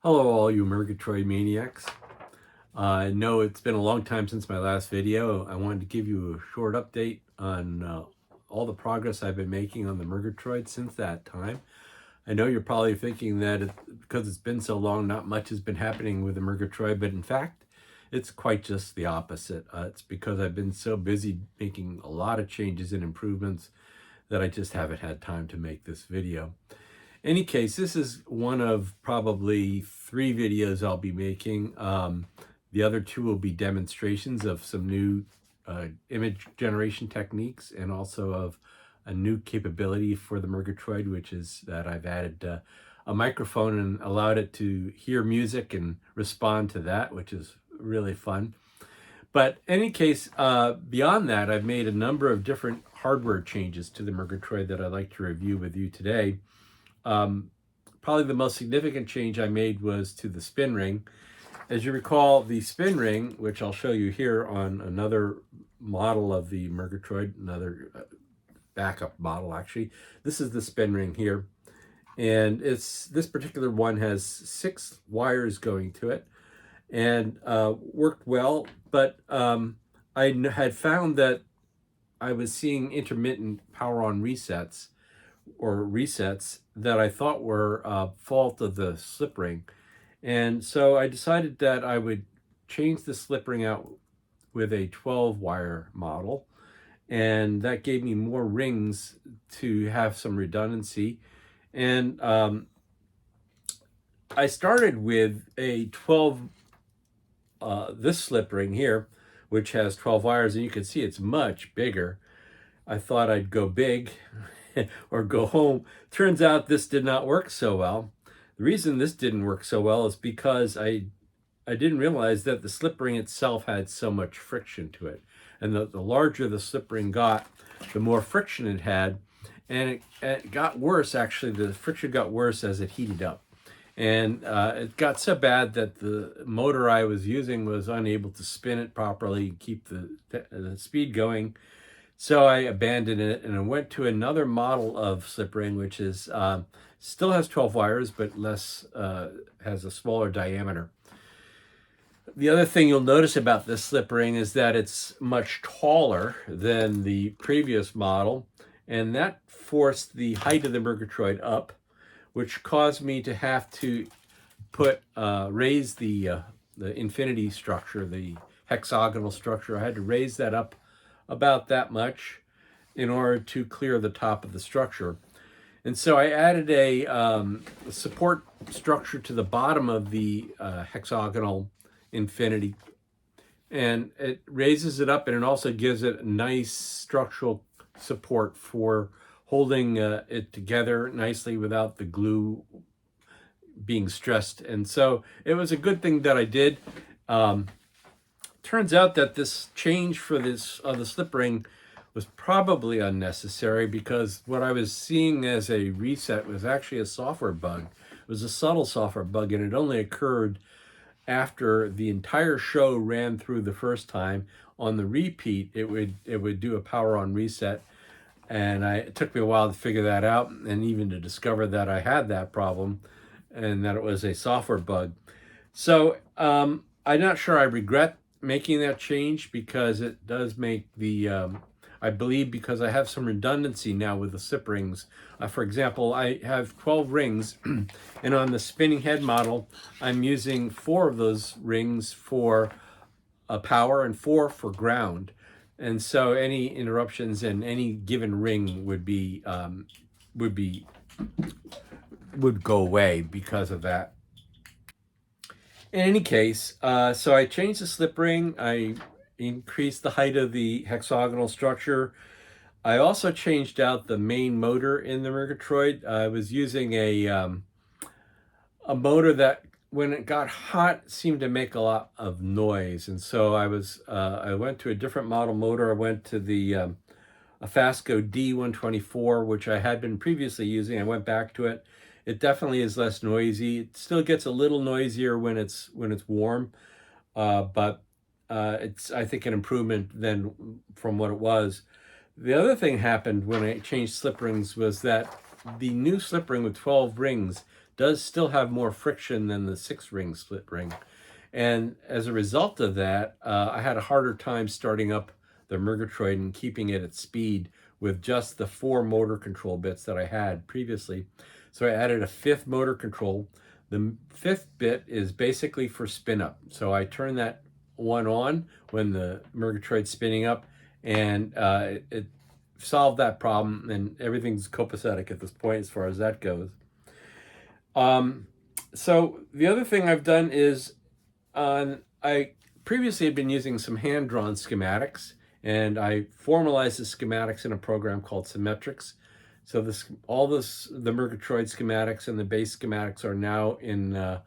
Hello all you Murgetroid maniacs. I know it's been a long time since my last video. I wanted to give you a short update on all the progress I've been making on the Murgetroid since that time. I know you're probably thinking that because it's been so long, not much has been happening with the Murgetroid, but in fact, it's quite just the opposite. It's because I've been so busy making a lot of changes and improvements that I just haven't had time to make this video. Any case, this is one of probably 3 videos I'll be making. The other 2 will be demonstrations of some new image generation techniques and also of a new capability for the Murgetroid, which is that I've added a microphone and allowed it to hear music and respond to that, which is really fun. But any case, beyond that, I've made a number of different hardware changes to the Murgetroid that I'd like to review with you today. Probably the most significant change I made was to the spin ring. As you recall, the spin ring, which I'll show you here on another model of the Murgetroid, another backup model actually. This is the spin ring here. And this particular one has 6 wires going to it and worked well, but I had found that I was seeing intermittent power on resets that I thought were fault of the slip ring. And so I decided that I would change the slip ring out with a 12 wire model. And that gave me more rings to have some redundancy. And I started with a 12, this slip ring here, which has 12 wires, and you can see it's much bigger. I thought I'd go big or go home. Turns out this did not work so well. The reason this didn't work so well is because I didn't realize that the slip ring itself had so much friction to it. And the larger the slip ring got, the more friction it had. And it got worse, actually. The friction got worse as it heated up. And it got so bad that the motor I was using was unable to spin it properly and keep the speed going. So I abandoned it and I went to another model of slip ring, which is still has 12 wires, but has a smaller diameter. The other thing you'll notice about this slip ring is that it's much taller than the previous model, and that forced the height of the Murgetroid up, which caused me to have to raise the infinity structure, the hexagonal structure. I had to raise that up about that much in order to clear the top of the structure. And so I added a support structure to the bottom of the hexagonal infinity, and it raises it up, and it also gives it nice structural support for holding it together nicely without the glue being stressed. And so it was a good thing that I did. Turns out that this change for the slip ring was probably unnecessary, because what I was seeing as a reset was actually a software bug. It was a subtle software bug, and it only occurred after the entire show ran through the first time. On the repeat, it would do a power on reset, and it took me a while to figure that out, and even to discover that I had that problem and that it was a software bug. So I'm not sure I regret making that change, because it does make the I believe, because I have some redundancy now with the slip rings. For example, I have 12 rings, and on the spinning head model, I'm using 4 of those rings for power and 4 for ground. And so any interruptions in any given ring would go away because of that. In any case, so I changed the slip ring. I increased the height of the hexagonal structure. I also changed out the main motor in the Murgetroid. I was using a motor that, when it got hot, seemed to make a lot of noise, and so I went to a different model motor. I went to the a Fasco D124, which I had been previously using. I went back to it. It definitely is less noisy. It still gets a little noisier when it's warm, but it's, I think, an improvement then from what it was. The other thing happened when I changed slip rings was that the new slip ring with 12 rings does still have more friction than the 6-ring split ring. And as a result of that, I had a harder time starting up the Murgetroid and keeping it at speed with just the 4 motor control bits that I had previously. So I added a 5th motor control. The 5th bit is basically for spin up. So I turn that one on when the Murgetroid's spinning up, and it solved that problem, and everything's copacetic at this point as far as that goes. So the other thing I've done is I previously had been using some hand-drawn schematics, and I formalized the schematics in a program called Symmetrics. So the Murgetroid schematics and the base schematics are now in a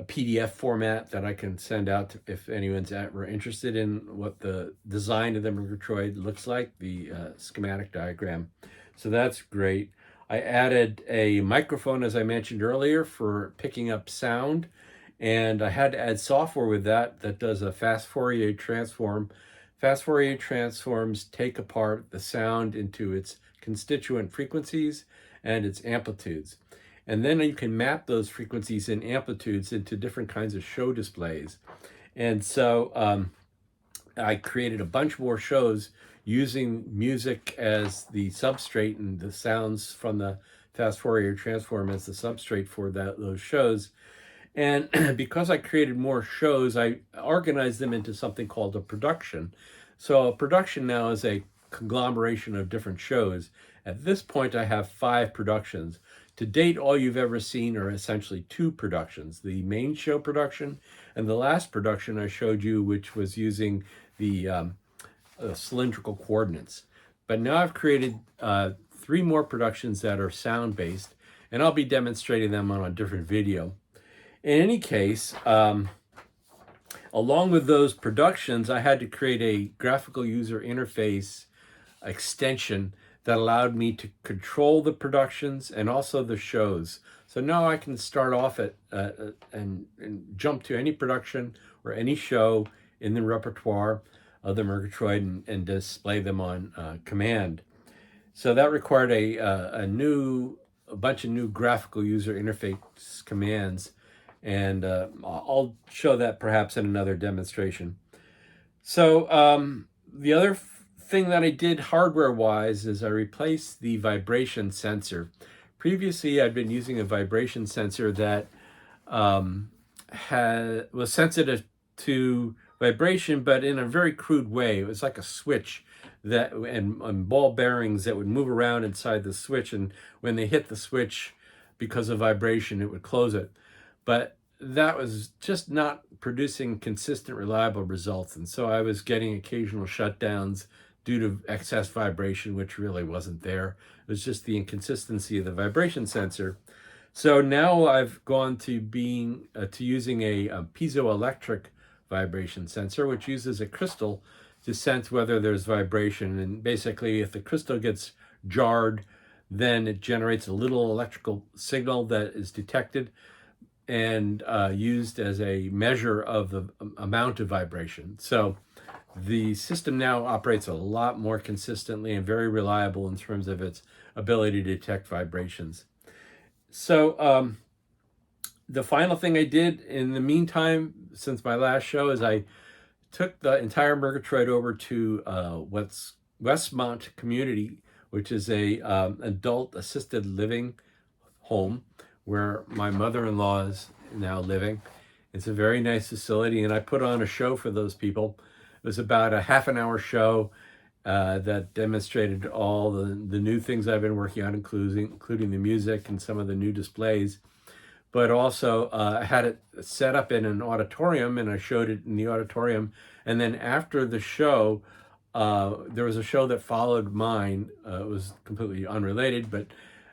PDF format that I can send out if anyone's ever interested in what the design of the Murgetroid looks like, the schematic diagram. So that's great. I added a microphone, as I mentioned earlier, for picking up sound, and I had to add software with that does a fast Fourier transform. Fast Fourier transforms take apart the sound into its constituent frequencies and its amplitudes. And then you can map those frequencies and amplitudes into different kinds of show displays. And so I created a bunch more shows using music as the substrate and the sounds from the fast Fourier transform as the substrate for those shows. And because I created more shows, I organized them into something called a production. So a production now is a conglomeration of different shows. At this point, I have 5 productions. To date, all you've ever seen are essentially 2 productions, the main show production and the last production I showed you, which was using the cylindrical coordinates. But now I've created 3 more productions that are sound-based, and I'll be demonstrating them on a different video. In any case, along with those productions, I had to create a graphical user interface extension that allowed me to control the productions and also the shows. So now I can start off at and jump to any production or any show in the repertoire of the Murgetroid and display them on command. So that required a bunch of new graphical user interface commands, and I'll show that perhaps in another demonstration. So the other thing that I did hardware-wise is I replaced the vibration sensor. Previously, I'd been using a vibration sensor that was sensitive to vibration, but in a very crude way. It was like a switch and ball bearings that would move around inside the switch, and when they hit the switch, because of vibration, it would close it. But that was just not producing consistent, reliable results, and so I was getting occasional shutdowns due to excess vibration, which really wasn't there. It was just the inconsistency of the vibration sensor. So now I've gone to using a piezoelectric vibration sensor, which uses a crystal to sense whether there's vibration. And basically, if the crystal gets jarred, then it generates a little electrical signal that is detected and used as a measure of the amount of vibration. So the system now operates a lot more consistently and very reliable in terms of its ability to detect vibrations. So the final thing I did in the meantime, since my last show, is I took the entire Murgetroid over to Westmont Community, which is a adult assisted living home where my mother-in-law is now living. It's a very nice facility, and I put on a show for those people. It was about a half-an-hour show that demonstrated all the new things I've been working on, including the music and some of the new displays. But also I had it set up in an auditorium, and I showed it in the auditorium. And then after the show, there was a show that followed mine. It was completely unrelated, but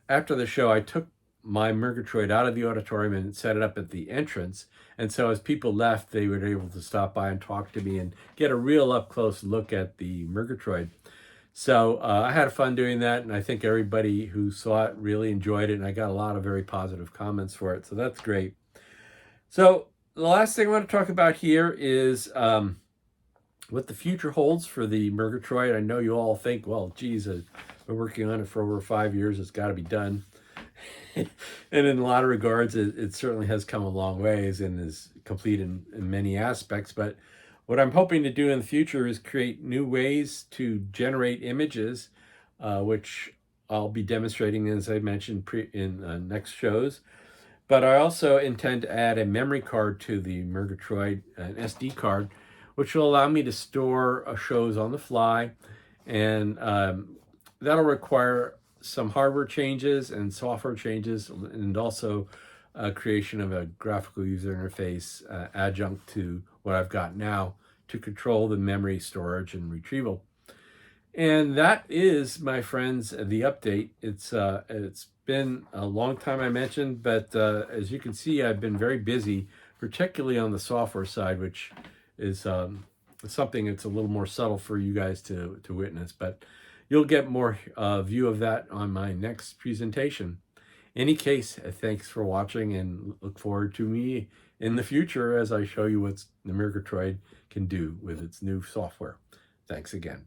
after the show, I took my Murgetroid out of the auditorium and set it up at the entrance. And so as people left, they were able to stop by and talk to me and get a real up-close look at the Murgetroid. So I had fun doing that, and I think everybody who saw it really enjoyed it, and I got a lot of very positive comments for it, so that's great. So the last thing I want to talk about here is what the future holds for the Murgetroid. I know you all think, well, geez, I've been working on it for over 5 years. It's got to be done. And in a lot of regards, it certainly has come a long ways and is complete in many aspects. But what I'm hoping to do in the future is create new ways to generate images, which I'll be demonstrating, as I mentioned, in next shows. But I also intend to add a memory card to the Murgetroid, an SD card, which will allow me to store shows on the fly. And that'll require some hardware changes and software changes, and also creation of a graphical user interface adjunct to what I've got now to control the memory storage and retrieval. And that is, my friends, the update. It's been a long time, I mentioned, but as you can see, I've been very busy, particularly on the software side, which is something that's a little more subtle for you guys to witness. But you'll get more view of that on my next presentation. Any case, thanks for watching, and look forward to me in the future as I show you what the Murgetroid can do with its new software. Thanks again.